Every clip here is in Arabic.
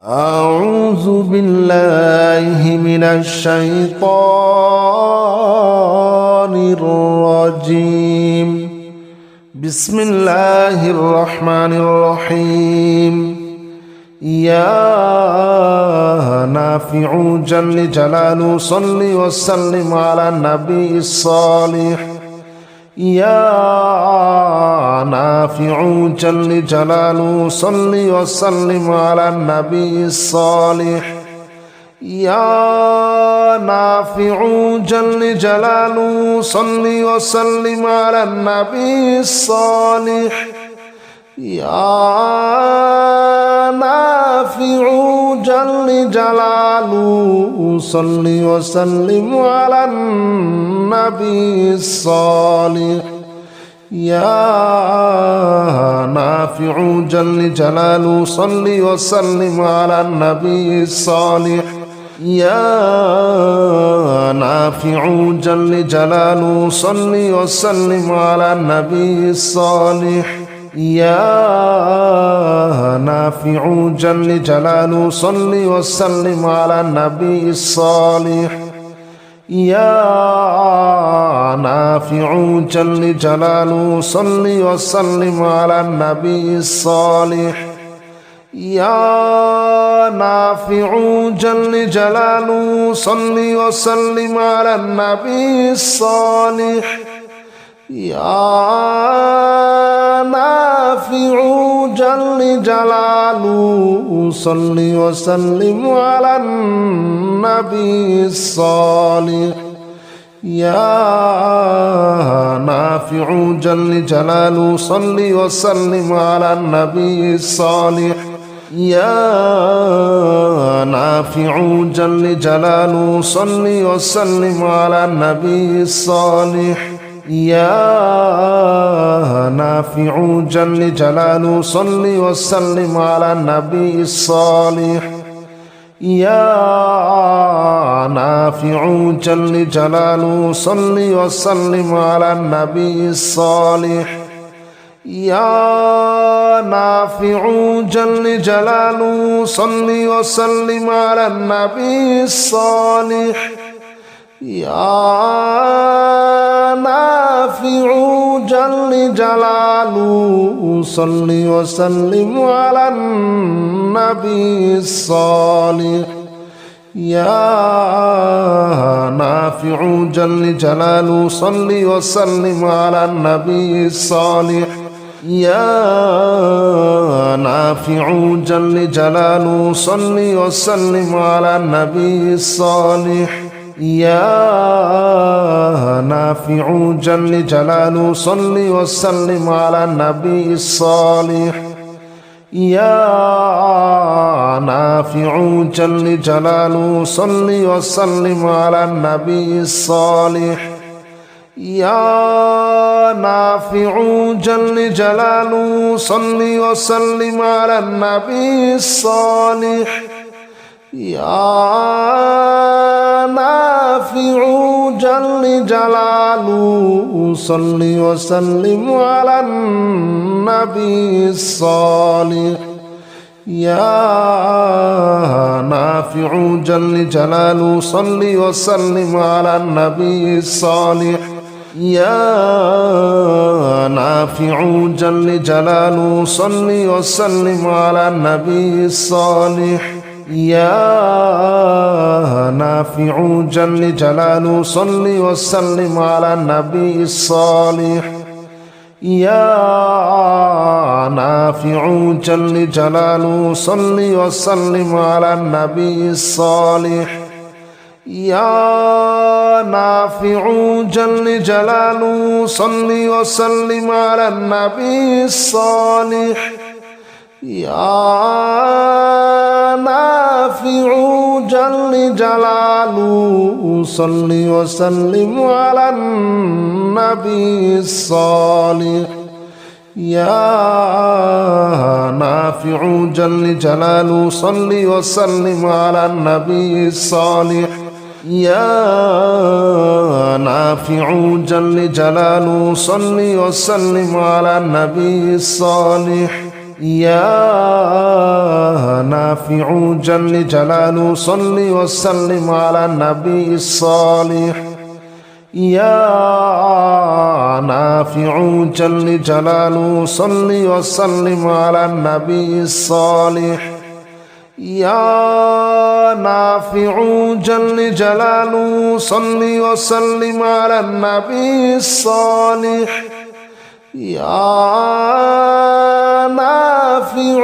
أعوذ بالله من الشيطان الرجيم. بسم الله الرحمن الرحيم. يا نافع جل جلاله صل وسلم على النبي الصالح. يا نافع جل جلاله صل وسلم على النبي الصالح. يا نافع جل جلاله صل وسلم على النبي الصالح. يا نافع جل جلاله صل وسلم على النبي الصالح. يا نافع جل جلاله صل وسلم على النبي الصالح. يا نافع جل جلاله صل وسلم على النبي الصالح. يا نافع جل جلاله صل وسلم على النبي الصالح. يا نافع جل جلاله صل وسلم على النبي الصالح. يا نافع جل جلاله صل وسلم على النبي الصالح. يا نافع جل جلاله صل وسلم على النبي الصالح. يا نافع جل جلاله صل وسلم على النبي الصالح. يا نافع جل جلاله صل وسلم على النبي الصالح. يا نافع جل جلاله صل وسلم على النبي الصالح. يا نافع جل جلاله صل وسلم على النبي الصالح. يا نافع جل جلاله صل وسلم على النبي الصالح. يا نافع جل جلاله صل وسلم على النبي الصالح. يا نافع جل جلاله صل وسلم على النبي الصالح. يا نافع جل جلاله صل وسلم على النبي الصالح. يا نافع جل جلاله صل وسلم على النبي الصالح. يا نافع جل جلاله صل وسلم على النبي الصالح. يا نافع جل جلاله صل وسلم على النبي الصالح. يا نافع جل جلاله صل وسلم على النبي الصالح. يا نافع جل جلاله صل وسلم على النبي الصالح. يا نافع جل جلاله صل وسلم على النبي الصالح. يا نافع جل جلاله صل وسلم على النبي الصالح. يا نافع جل جلاله صل وسلم على النبي الصالح. يا نافع جل جلاله صل وسلم على النبي الصالح. يا نافع جل جلاله صل وسلم على النبي الصالح. يا نافع جل جلاله صل وسلم على النبي الصالح. يا نافع جل جلاله صل وسلم على النبي الصالح. يا نافع جل جلاله صل وسلم على النبي الصالح يا نافع جل جلاله صل وسلم على النبي الصالح يا نافع جل جلاله صل وسلم على النبي الصالح يا نافع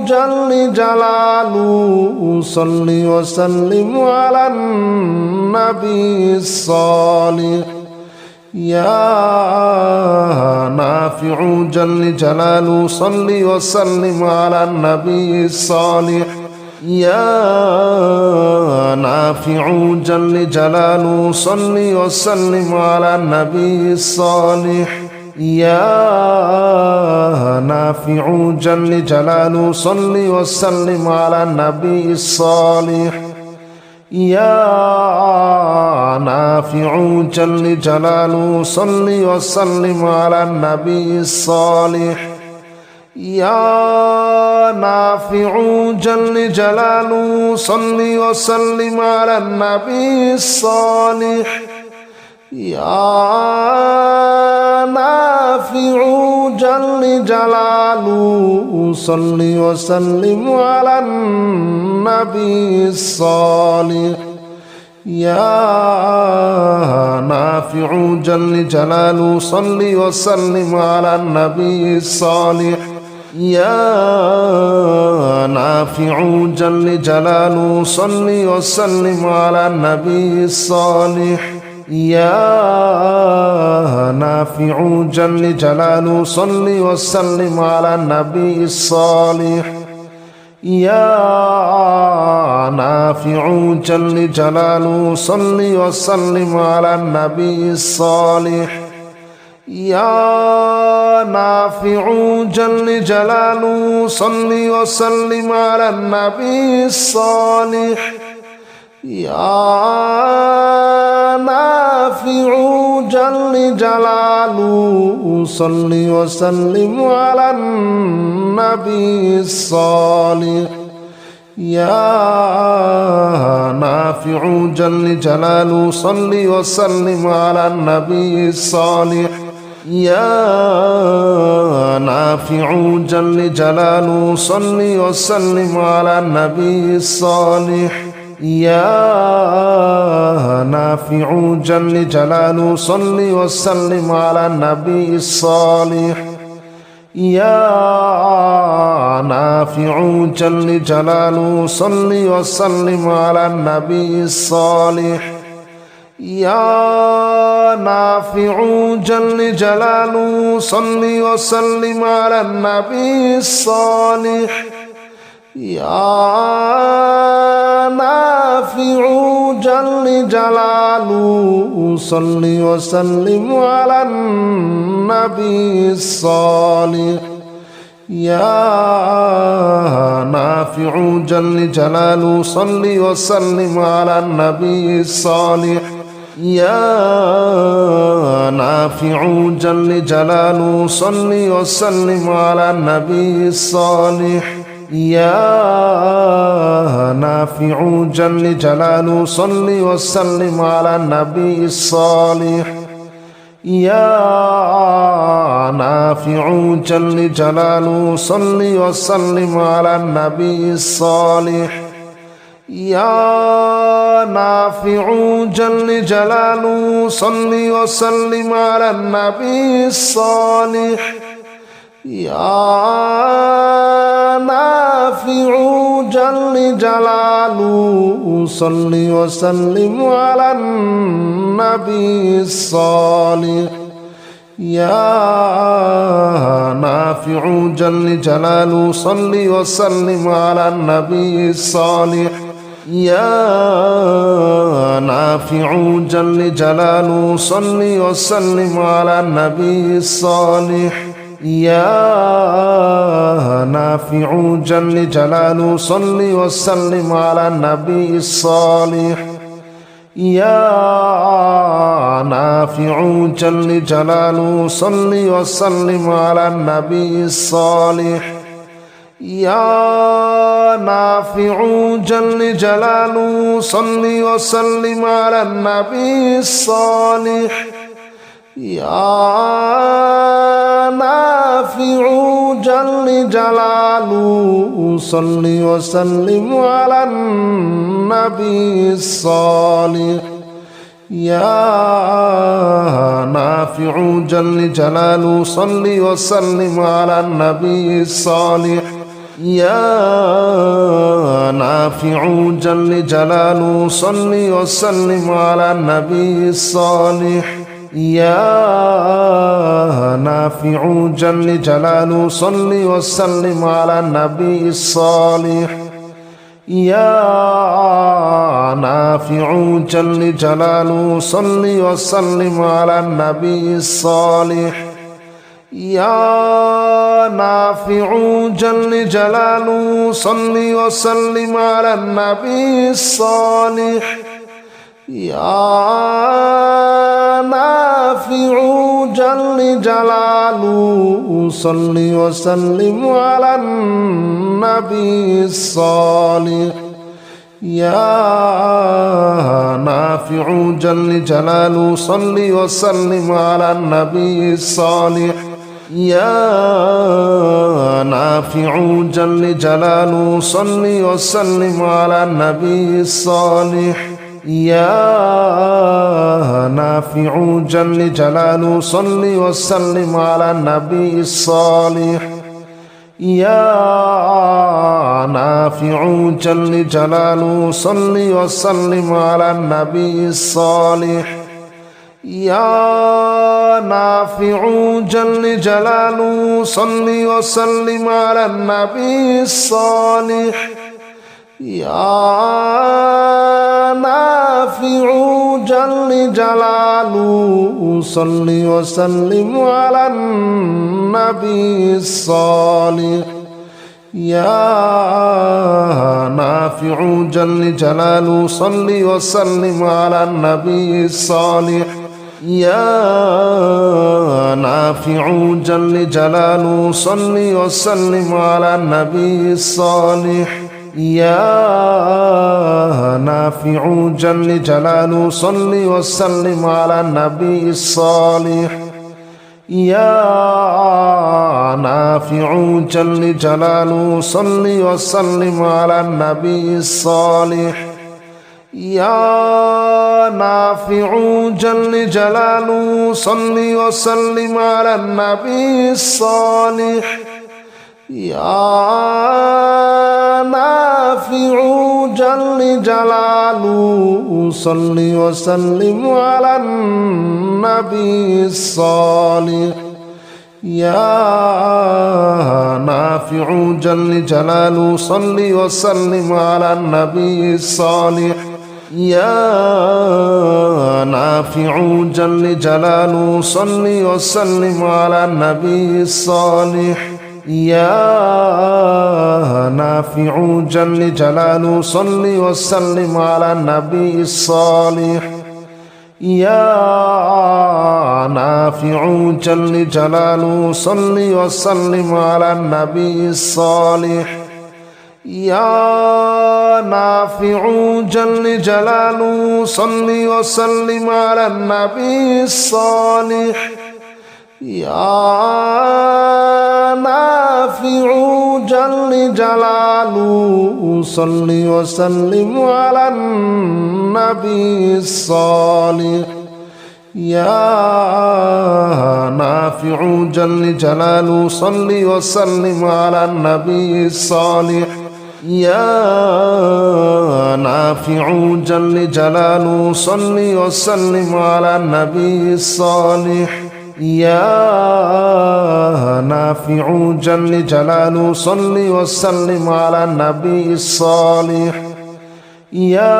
جل جلاله صل وسلم على النبي الصالح يا نافع جل جلاله صل وسلم على النبي الصالح يا نافع جل جلاله صل وسلم على النبي الصالح يا نافع جل جلاله صل وسلم على النبي الصالح يا نافع جل جلاله صل وسلم على النبي الصالح يا نافع جل جلاله صل وسلم على النبي الصالح يا نافع جل جلاله صل وسلم على النبي الصالح يا نافع جل جلاله صل وسلم على النبي الصالح يا نافع جل جلاله صل وسلم على النبي الصالح يا نافع جل جلاله صل وسلم على النبي الصالح يا نافع جل جلاله صل وسلم على النبي الصالح يا نافع جل جلاله صل وسلم على النبي الصالح يا نافع جل جلاله صل وسلم على النبي الصالح يا نافع جل جلاله صل وسلم على النبي الصالح يا نافع جل جلاله صل وسلم على النبي الصالح يا نافع جل جلاله صل وسلم على النبي الصالح يا نافع جل جلاله صل وسلم على النبي الصالح يا نافع جل جلاله صل وسلم على النبي الصالح يا نافع جل جلاله صل وسلم على النبي الصالح يا نافع جل جلاله صل وسلم على النبي الصالح يا نافع جل جلاله صل وسلم على النبي الصالح يا نافع جل جلاله صل وسلم على النبي الصالح يا نافع جل جلاله صل وسلم على النبي الصالح يا نافع جل جلاله صل وسلم على النبي الصالح يا نافع جل جلاله صل وسلم على النبي الصالح يا نافع جل جلاله صل وسلم على النبي الصالح يا نافع جل جلاله صل وسلم على النبي الصالح يا نافع جل جلاله صل وسلم على النبي الصالح يا نافع جل جلاله صل وسلم على النبي الصالح يا نافع جل جلاله صل وسلم على النبي الصالح يا نافع جل جلاله صل وسلم على النبي الصالح يا نافع جل جلاله صل وسلم على النبي الصالح يا نافع جل جلاله صل وسلم على النبي الصالح يا نافع جل جلاله صل وسلم على النبي الصالح يا نافع جل جلاله صل وسلم على النبي الصالح يا نافع جل جلاله صل وسلم على النبي الصالح يا نافع جل جلاله صل وسلم على النبي الصالح يا نافع جل جلاله صل وسلم على النبي الصالح يا نافع جل جلاله صل وسلم على النبي الصالح يا نافع جل جلاله صل وسلم على النبي الصالح يا نافع جل جلاله صل وسلم على النبي الصالح يا نافع جل جلاله صل وسلم على النبي الصالح يا نافع جل جلاله صل وسلم على النبي الصالح يا نافع جل جلاله صل وسلم على النبي الصالح يا نافع جل جلاله صل وسلم على النبي الصالح يا نافع جل جلاله صل وسلم على النبي الصالح يا نافع جل جلاله صل وسلم على النبي الصالح يا نافع جل جلاله صل وسلم على النبي الصالح يا نافع جل جلاله صل وسلم على النبي الصالح يا نافع جل جلاله صل وسلم على النبي الصالح يا نافع جل جلاله صل وسلم على النبي الصالح يا نافع جل جلاله صل وسلم على النبي الصالح يا نافع جل جلاله صل وسلم على النبي الصالح يا نافع جل جلاله صل وسلم على النبي الصالح يا نافع جل جلاله صل وسلم على النبي الصالح يا نافع جل جلاله صل وسلم على النبي الصالح يا نافع جل جلاله صل وسلم على النبي الصالح يا نافع جل جلاله صل وسلم على النبي الصالح يا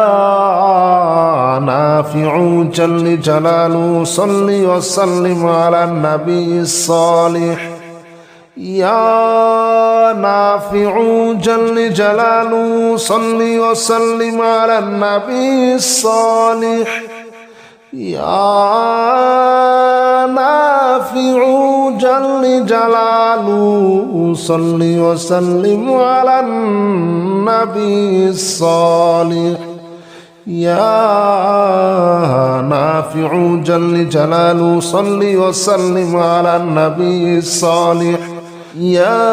نافع جل جلاله صل وسلم على النبي الصالح يا نافع جل جلاله صل وسلم على النبي الصالح يا نافع جل جلاله صل وسلم على النبي الصالح يا نافع جل جلاله صل وسلم على النبي الصالح يا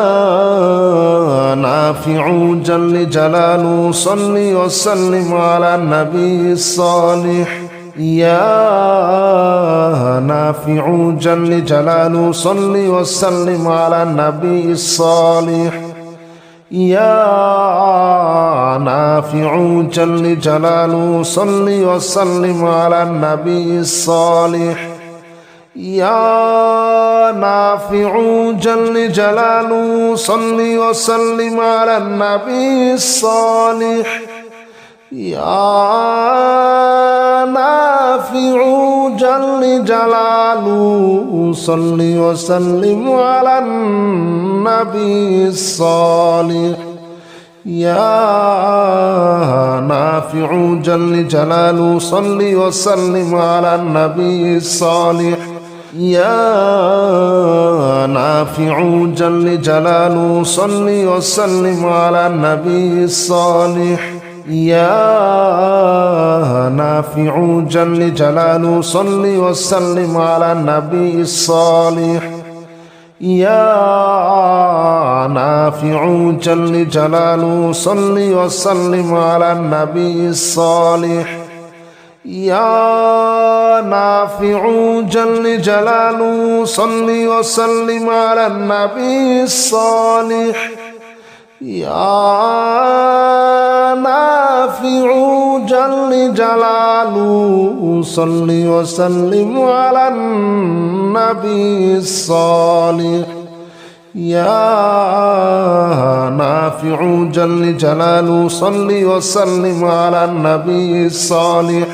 نافع جل جلاله صل وسلم على النبي الصالح يا نافع جل جلاله صل وسلم على النبي الصالح يا نافع جل جلاله صل وسلم على النبي الصالح يا نافع جل جلاله صل وسلم على النبي الصالح يا نافع جل جلاله صل وسلم على النبي الصالح يا نافع جل جلاله صل وسلم على النبي الصالح يا نافع جل جلاله صل وسلم على النبي الصالح يا نافع جل جلاله صل وسلم على النبي الصالح يا نافع جل جلاله صل وسلم على النبي الصالح يا نافع جل جلاله صل وسلم على النبي الصالح يا نافع جل جلاله صل وسلم على النبي الصالح يا نافع جل جلاله صل وسلم على النبي الصالح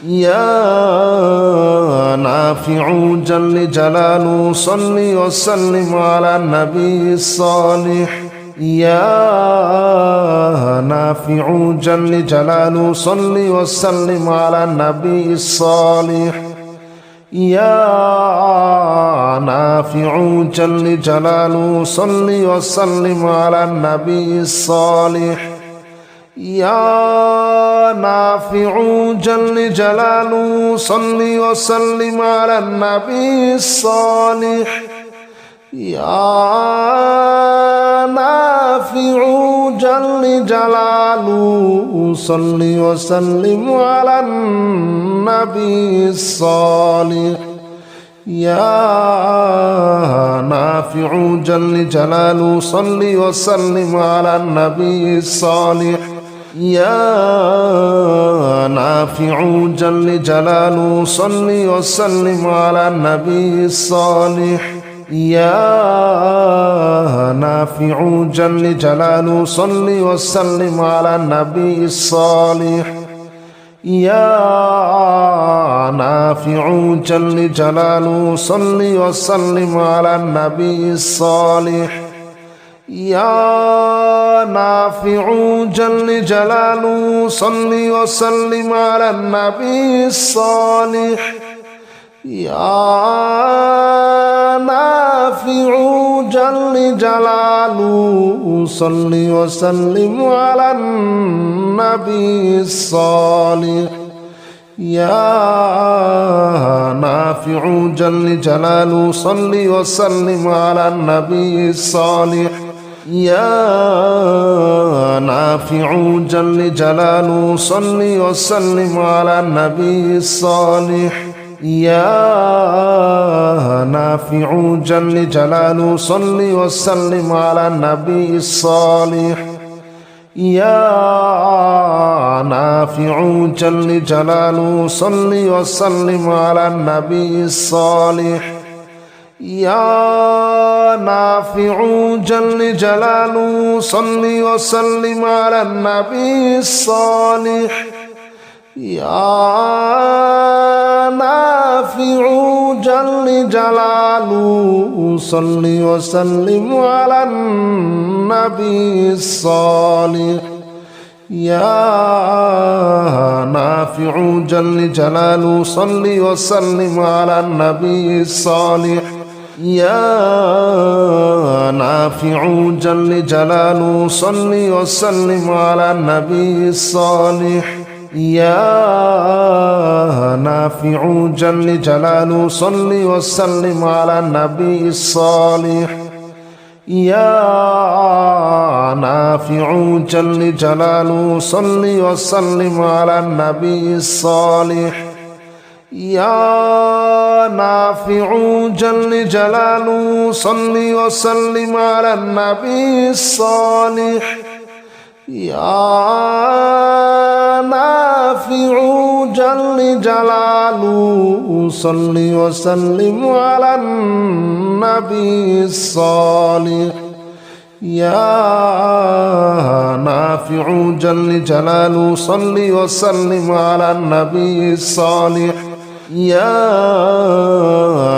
يا نافع جل جلاله صل وسلم على النبي الصالح يا نافع جل جلاله صل وسلم على النبي الصالح يا نافع جل جلاله صل وسلم على النبي الصالح يا نافع جل جلاله صل وسلم على النبي الصالح يا نافع جل جلاله صل وسلم على النبي الصالح يا نافع جل جلاله صل وسلم على النبي الصالح يا نافع جل جلاله صل وسلم على النبي الصالح يا نافع جل جلاله صل وسلم على النبي الصالح يا نافع جل جلاله صل وسلم على النبي الصالح يا نافع جل جلاله صل وسلم على النبي الصالح يا نافع جل جلاله صل وسلم على النبي الصالح يا نافع جل جلاله صل وسلم على النبي الصالح يا نافع جل جلاله صل وسلم على النبي الصالح يا نافع جل جلاله صل وسلم على النبي الصالح يا نافع جل جلاله صل وسلم على النبي الصالح يا نافع جل جلاله صل وسلم على النبي الصالح يا نافع جل جلاله صل وسلم على النبي الصالح يا نافع جل جلاله صل وسلم على النبي الصالح يا نافع جل جلاله صل وسلم على النبي الصالح يا نافع جل جلاله صل وسلم على النبي الصالح يا نافع جل جلاله صل وسلم على النبي الصالح يا نافع جل جلاله صل وسلم على النبي الصالح يا نافع جل جلاله صل وسلم على النبي الصالح يا نافع جل جلاله صل وسلم على النبي الصالح يا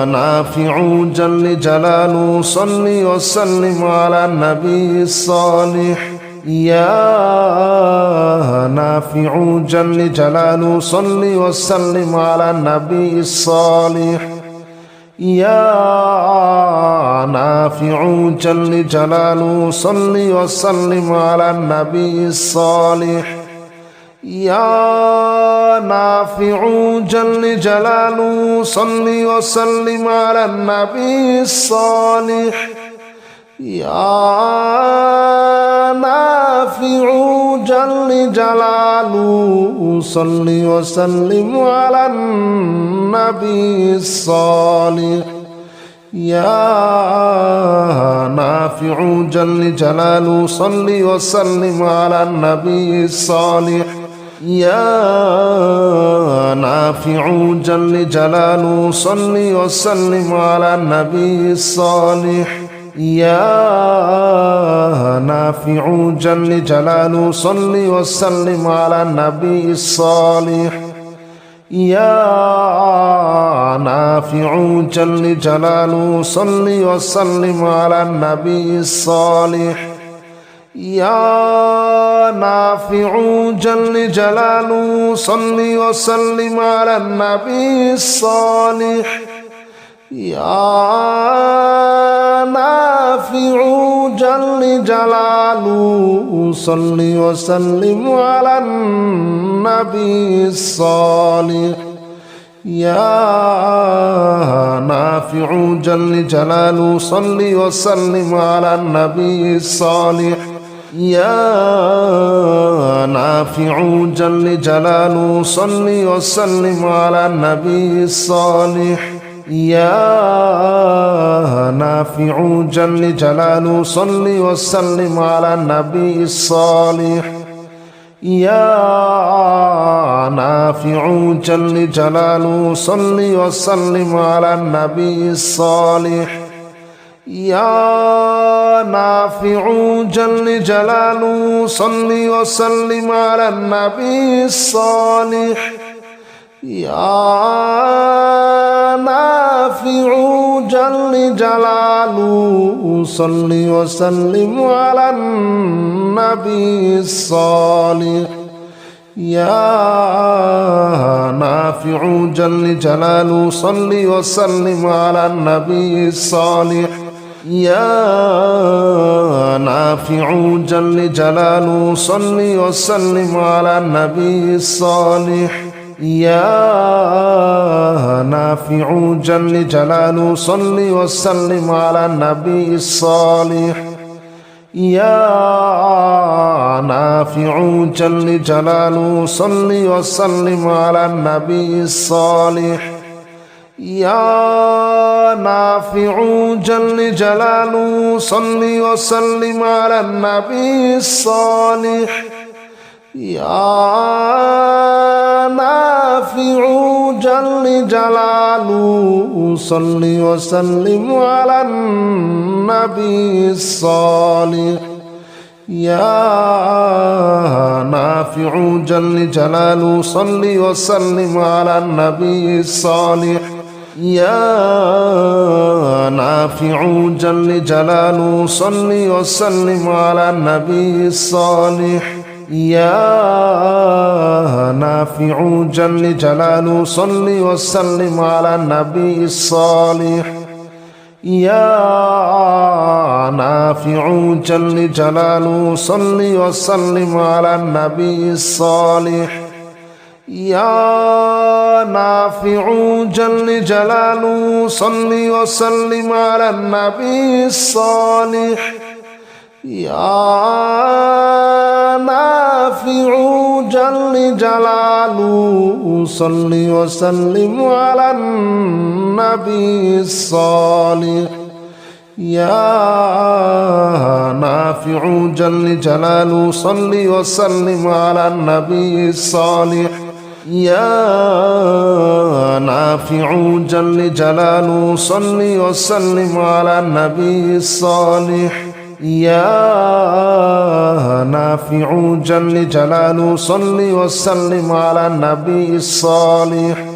نافع جل جلاله صل وسلم على النبي الصالح يا نافع جل جلاله صل وسلم على النبي الصالح يا نافع جل جلاله صل وسلم على النبي الصالح يا نافع جل جلاله صل وسلم على النبي الصالح يا نافع جل جلاله صل وسلم على النبي الصالح يا نافع جل جلاله صل وسلم على النبي الصالح يا نافع جل جلاله صل وسلم على النبي الصالح يا نافع جل جلاله صل وسلم على النبي الصالح يا نافع جل جلاله صل وسلم على النبي الصالح يا نافع جل جلاله صل وسلم على النبي الصالح يا نافع جل جلاله صل وسلم على النبي الصالح يا نافع جل جلاله صل وسلم على النبي الصالح يا نافع جل جلاله صل وسلم على النبي الصالح يا نافع جل جلاله صل وسلم على النبي الصالح يا نافع جل جلاله صل وسلم على النبي الصالح يا نافع جل جلاله صل وسلم على النبي الصالح يا نافع جل جلاله صل وسلم على النبي الصالح يا نافع جل جلاله صل وسلم على النبي الصالح يا نافع جل جلاله صل وسلم على النبي الصالح يا نافع جل جلاله صل وسلم على النبي الصالح يا نافع جل جلاله صل وسلم على النبي الصالح يا نافع جل جلاله صل وسلم على النبي الصالح يا نافع جل جلاله صل وسلم على النبي الصالح يا نافع جل جلاله صل وسلم على النبي الصالح يا نافع جل جلاله صل وسلم على النبي الصالح يا نافع جل جلاله صل وسلم على النبي الصالح يا نافع جل جلاله صل وسلم على النبي الصالح يا نافع جل جلاله صل وسلم على النبي الصالح يا نافع جل جلاله صل وسلم على النبي الصالح يا نافع جل جلاله صل وسلم على النبي الصالح يا نافع جل جلاله صل وسلم على النبي الصالح يا نافع جل جلاله صل وسلم على النبي الصالح